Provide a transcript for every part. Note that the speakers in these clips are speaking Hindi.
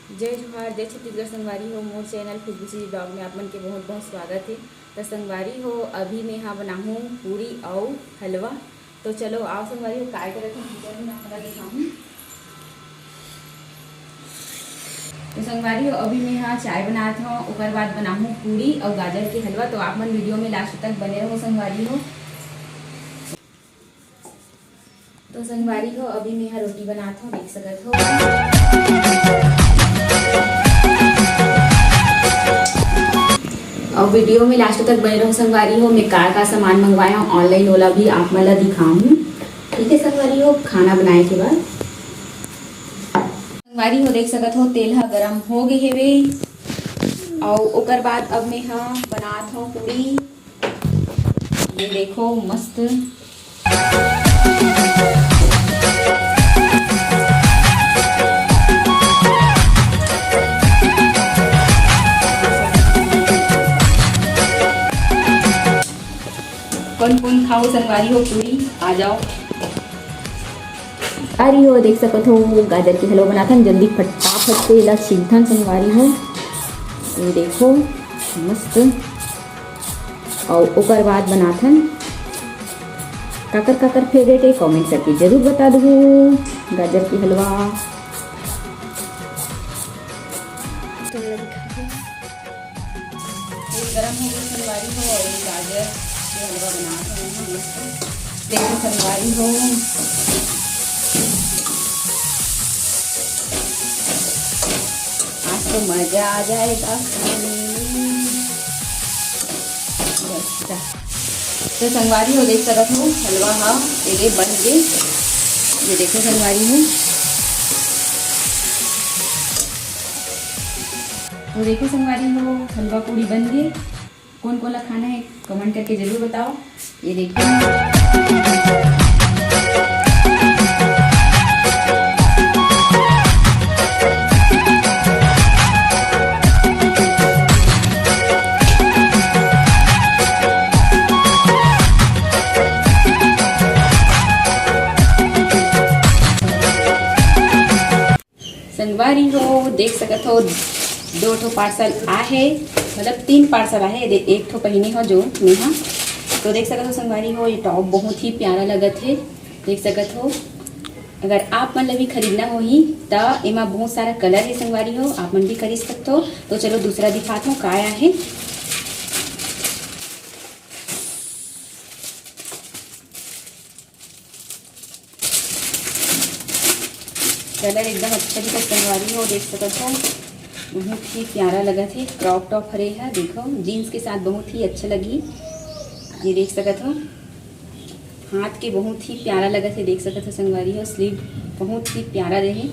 जय जोहार जय छत्तीसगढ़ संगवारी हो मोर चैनल खुशबू सी ब्लॉग में आप मन के बहुत बहुत स्वागत है। तो संगवारी हो अभी मैं यहाँ बनाऊँ पूरी और हलवा। तो चलो आओ संगवारी हो काय करत हूँ मैं आपको दिखाऊँ। तो संगवारी हो अभी मैं यहाँ चाय बनात हूँ, उसके बाद बनाऊँ पूरी और गाजर के हलवा। तो आप मन वीडियो में लास्ट तक बने रहो संगवारी हो। तो संगवारी हो अभी मैं यहाँ रोटी बनात हूँ, देख सकत हो। और वीडियो में लास्ट तक बने रहो संगवारी हो। मैं का सामान मंगवाया हूँ ऑनलाइन, वाला भी आप मला दिखाऊँ। ठीक है संगवारी हो। खाना बनाए के बाद संगवारी हो देख सकत हो तेल हा गरम हो गए हेवे और ओकर बाद अब मैं हाँ बनात हूँ पूरी। ये देखो मस्त कौन कौन खाओ संगवारी हो पूरी आ जाओ। अरे हो देख सकत हो गाजर के हलवा बनाथन, जल्दी फटाफट से ला छीलथन संगवारी हो। ये देखो मस्त और ओकर बाद बनाथन। काकर फेवरेट है कमेंट करके जरूर बता दो। गाजर के हलवा तो गरम हो गई संगवारी हो और गाजर के हलवा बना रहे हैं मस्त। देखो संगवारी हो आज तो मजा आ जाएगा। तो संगवारी हो देख सकत हो हलवा हाँ ये बन गए। ये देखो संगवारी हो तो देखो संगवारी हो हलवा पूरी बन गई। कौन कौन ला खाना है कमेंट करके जरूर बताओ। ये देखो संगवारी हो देख सकत हो 2 पार्सल आहे, मतलब 3 पार्सल आहे। एक ठो पहिने हो जो मेहा। तो देख सकत हो संगवारी हो ये टॉप बहुत ही प्यारा लगत है, देख सकत हो। अगर आप मन भी खरीदना होही तो एमा बहुत सारा कलर है संगवारी हो, आप मन भी खरीद सकते हो। तो चलो दूसरा दिखाता हूँ काय आहे। कलर एकदम अच्छा दिखा संगवारी हो देख सकत हो, बहुत ही प्यारा लगा थे। क्रॉप टॉप हरे है देखो जीन्स के साथ बहुत ही अच्छा लगी। ये देख सकत हो हाथ के बहुत ही प्यारा लगा थे, देख सकत हो संगवारी हो। स्लीव बहुत ही प्यारा रहे।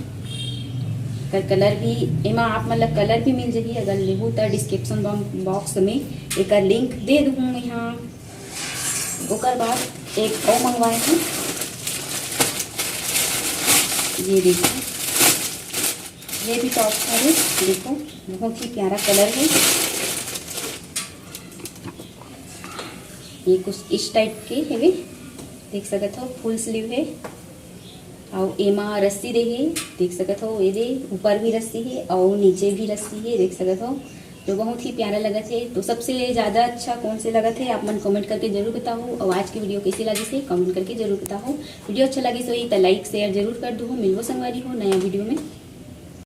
कर कलर भी एमा आप मतलब कलर भी मिल जाही। अगर लेबू तो डिस्क्रिप्शन बॉक्स में एक लिंक दे दूँ यहाँ। ओकर बाद एक और मंगवाए हैं, ये देखो ये भी टॉप है। देखो बहुत ही प्यारा कलर है। ये कुछ इस टाइप के है, देख सकत हो फुल स्लीव है और एमा रस्सी रही, देख सकत हो। ये दे ऊपर भी रस्सी है और नीचे भी रस्सी है, देख सकत हो। तो बहुत ही प्यारा लगा थे। तो सबसे ज़्यादा अच्छा कौन से लगा थे आप मन कमेंट करके जरूर बताओ। और आज की वीडियो कैसी लगी से कमेंट करके जरूर बताओ। वीडियो अच्छा लगी तो लाइक शेयर जरूर कर दो। मिलवो संगवारी हो नया वीडियो में।